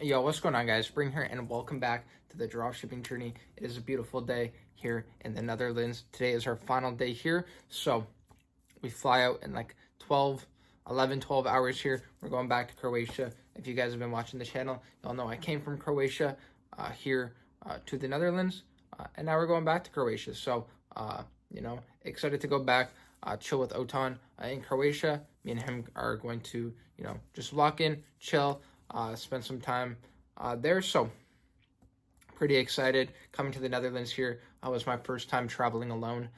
Yo, what's going on, guys? Spring here, and welcome back to the dropshipping journey. It is a beautiful day here in the Netherlands. Today is our final day here, so we fly out in like 12 hours here. We're going back to Croatia. If you guys have been watching the channel, y'all know I came from Croatia here to the Netherlands, and now we're going back to Croatia. So, excited to go back, chill with Otan in Croatia. Me and him are going to, just lock in, chill, spend some time there. So pretty excited. Coming to the Netherlands here was my first time traveling alone,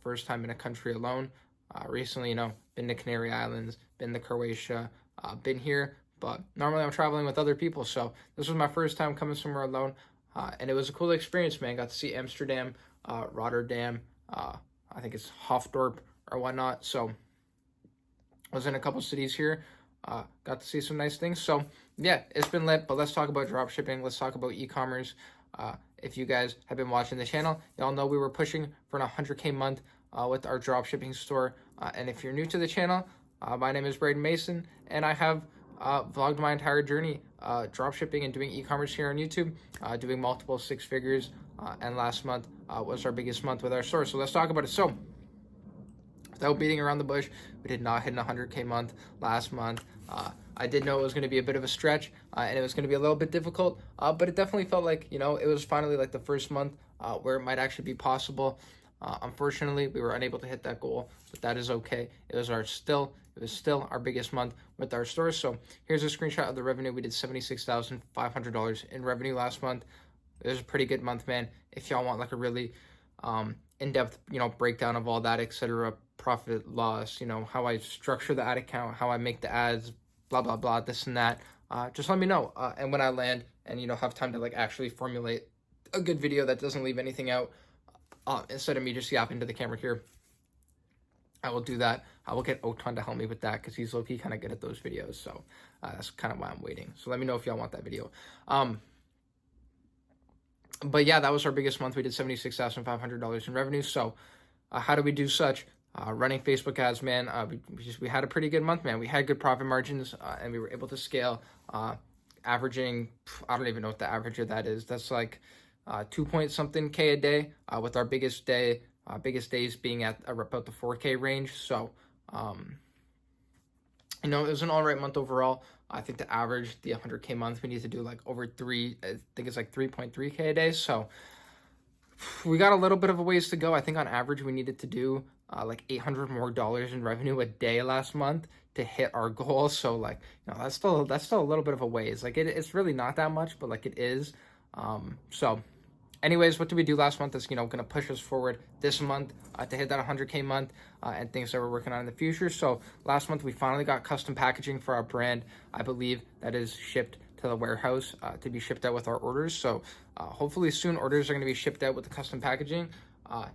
first time in a country alone. Recently, been to Canary Islands, been to Croatia, been here, but normally I'm traveling with other people. So this was my first time coming somewhere alone, and it was a cool experience, man. Got to see Amsterdam, Rotterdam, I think it's Hoofddorp or whatnot. So I was in a couple cities here. Got to see some nice things. So yeah, it's been lit, but let's talk about dropshipping. Let's talk about e-commerce. If you guys have been watching the channel, y'all know we were pushing for an 100K month with our dropshipping store. And if you're new to the channel, my name is Braden Mason, and I have vlogged my entire journey dropshipping and doing e-commerce here on YouTube, doing multiple six figures. And last month was our biggest month with our store. So let's talk about it. So without beating around the bush, we did not hit an 100K month last month. I did know it was going to be a bit of a stretch, and it was going to be a little bit difficult, but it definitely felt like, it was finally like the first month where it might actually be possible. Unfortunately, we were unable to hit that goal, but that is okay. It was still our biggest month with our store. So here's a screenshot of the revenue. We did $76,500 in revenue last month. It was a pretty good month, man. If y'all want like a really in-depth, breakdown of all that, etc., profit loss, how I structure the ad account, how I make the ads, blah, blah, blah, this and that, just let me know. And when I land and, have time to like actually formulate a good video that doesn't leave anything out, instead of me just yapping to the camera here, I will do that. I will get Otan to help me with that because he's low-key kind of good at those videos. So that's kind of why I'm waiting. So let me know if y'all want that video. But yeah, that was our biggest month. We did $76,500 in revenue. So how do we do such? Running Facebook ads, man. We had a pretty good month, man. We had good profit margins, and we were able to scale, averaging, I don't even know what the average of that is. That's like 2 point something K a day, with our biggest days being at about the 4K range. So, it was an all right month overall. I think to average the 100K month, we need to do like over I think it's like 3.3K a day. So we got a little bit of a ways to go. I think on average, we needed to do like $800 more in revenue a day last month to hit our goal. So like, that's still a little bit of a ways. Like it's really not that much, but like it is. So anyways, what did we do last month that's, going to push us forward this month to hit that 100K month and things that we're working on in the future. So last month, we finally got custom packaging for our brand. I believe that is shipped to the warehouse to be shipped out with our orders. So hopefully soon orders are going to be shipped out with the custom packaging.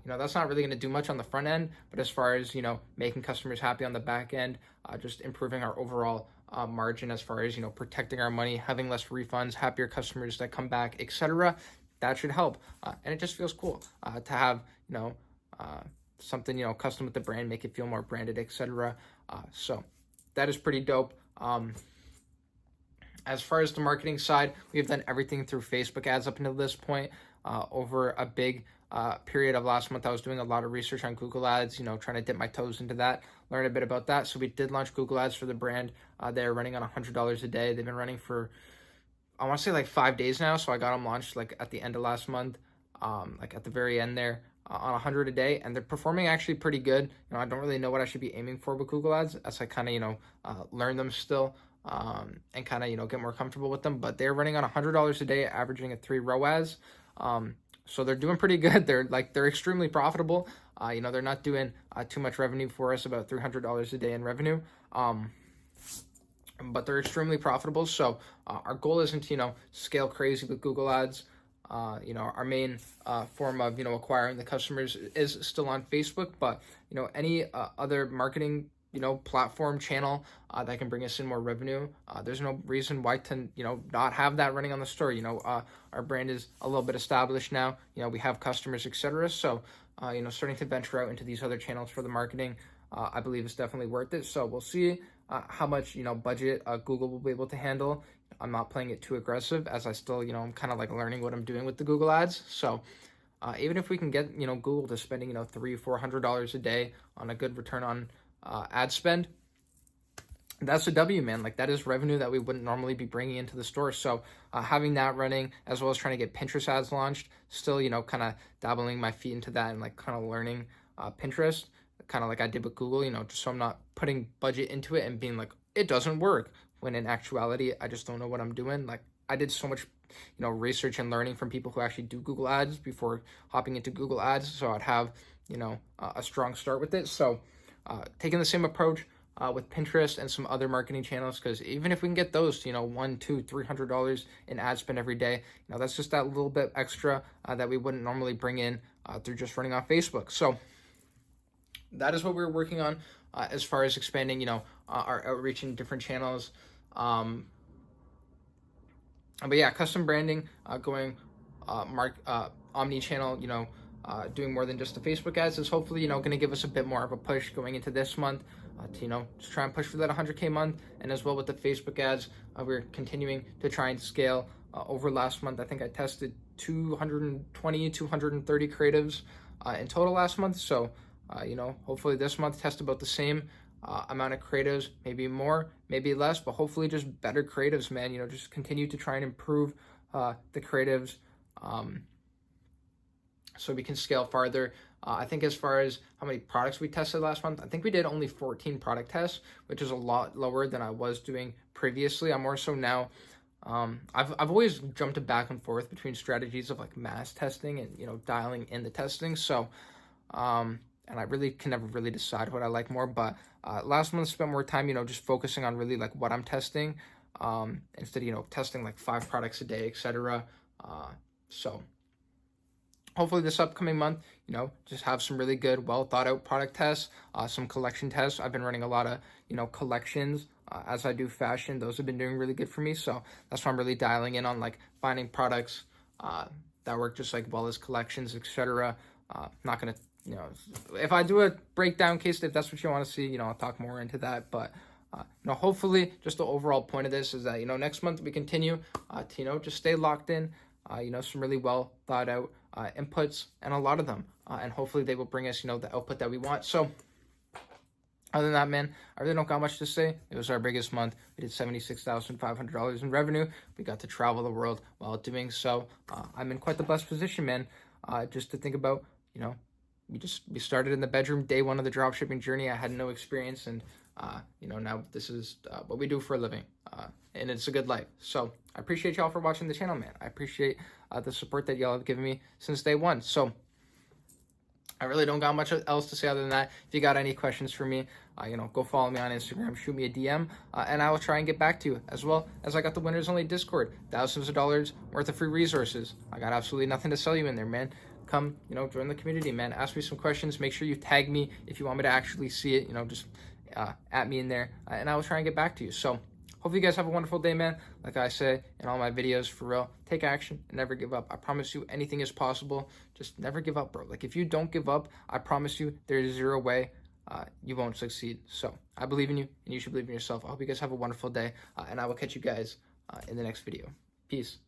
That's not really going to do much on the front end, but as far as, making customers happy on the back end, just improving our overall margin as far as, protecting our money, having less refunds, happier customers that come back, etc., that should help. And it just feels cool to have, something, custom with the brand, make it feel more branded, etc. So that is pretty dope. As far as the marketing side, we've done everything through Facebook ads up until this point. Over a big period of last month, I was doing a lot of research on Google ads, trying to dip my toes into that, learn a bit about that. So we did launch Google ads for the brand. They're running on $100 a day. They've been running for, I want to say like 5 days now. So I got them launched like at the end of last month, like at the very end there on 100 a day. And they're performing actually pretty good. I don't really know what I should be aiming for with Google ads as I kind of, learn them still. And kind of, get more comfortable with them. But they're running on $100 a day, averaging at 3 ROAS. So they're doing pretty good. They're extremely profitable. They're not doing too much revenue for us, about $300 a day in revenue. But they're extremely profitable. So our goal isn't to, scale crazy with Google ads. Our main form of, acquiring the customers is still on Facebook, but, any other marketing platform channel that can bring us in more revenue. There's no reason why to, not have that running on the store. Our brand is a little bit established now. We have customers, etc. So, starting to venture out into these other channels for the marketing, I believe is definitely worth it. So we'll see how much, budget Google will be able to handle. I'm not playing it too aggressive, as I still, I'm kind of like learning what I'm doing with the Google ads. So even if we can get, Google to spending, $300-400 a day on a good return on ad spend, that's a W, man. Like, that is revenue that we wouldn't normally be bringing into the store. So having that running, as well as trying to get Pinterest ads launched, still, kind of dabbling my feet into that and like kind of learning Pinterest, kind of like I did with Google, just so I'm not putting budget into it and being like, it doesn't work, when in actuality, I just don't know what I'm doing. Like, I did so much, research and learning from people who actually do Google ads before hopping into Google ads. So I'd have, a strong start with it. So taking the same approach with Pinterest and some other marketing channels, because even if we can get those to, $100, $200, $300 in ad spend every day, that's just that little bit extra that we wouldn't normally bring in through just running on Facebook. So that is what we're working on as far as expanding, our outreach in different channels. But yeah, custom branding, going omni-channel, doing more than just the Facebook ads is hopefully, going to give us a bit more of a push going into this month to, just try and push for that 100K month. And as well with the Facebook ads, we're continuing to try and scale. Over last month, I think I tested 220, 230 creatives in total last month. So, hopefully this month test about the same amount of creatives, maybe more, maybe less, but hopefully just better creatives, man. Just continue to try and improve the creatives so we can scale farther. I think as far as how many products we tested last month, I think we did only 14 product tests, which is a lot lower than I was doing previously. I'm more so now, I've always jumped back and forth between strategies of like mass testing and, dialing in the testing. So, and I really can never really decide what I like more, but last month I spent more time, just focusing on really like what I'm testing, instead of, testing like 5 products a day, etc. So hopefully this upcoming month, just have some really good, well thought out product tests, some collection tests. I've been running a lot of, collections as I do fashion. Those have been doing really good for me. So that's why I'm really dialing in on like finding products that work just like well as collections, etc. Not going to, if I do a breakdown case, if that's what you want to see, I'll talk more into that. But hopefully just the overall point of this is that, next month we continue to, just stay locked in, some really well thought out inputs, and a lot of them, and hopefully they will bring us, the output that we want. So other than that, man, I really don't got much to say. It was our biggest month. We did $76,500 in revenue. We got to travel the world while doing so. I'm in quite the blessed position, man, just to think about, we started in the bedroom day one of the dropshipping journey. I had no experience, and now this is what we do for a living, and it's a good life. So I appreciate y'all for watching the channel, man. I appreciate the support that y'all have given me since day one. So I really don't got much else to say other than that. If you got any questions for me, go follow me on Instagram, shoot me a DM, and I will try and get back to you. As well as I got the Winners Only Discord, thousands of dollars worth of free resources. I got absolutely nothing to sell you in there, man. Come, join the community, man. Ask me some questions. Make sure you tag me if you want me to actually see it. Just at me in there, and I will try and get back to you. So hopefully you guys have a wonderful day, man. Like I say in all my videos, for real, take action and never give up. I promise you anything is possible. Just never give up, bro. Like, if you don't give up, I promise you there's zero way you won't succeed. So I believe in you, and you should believe in yourself. I hope you guys have a wonderful day, and I will catch you guys in the next video. Peace.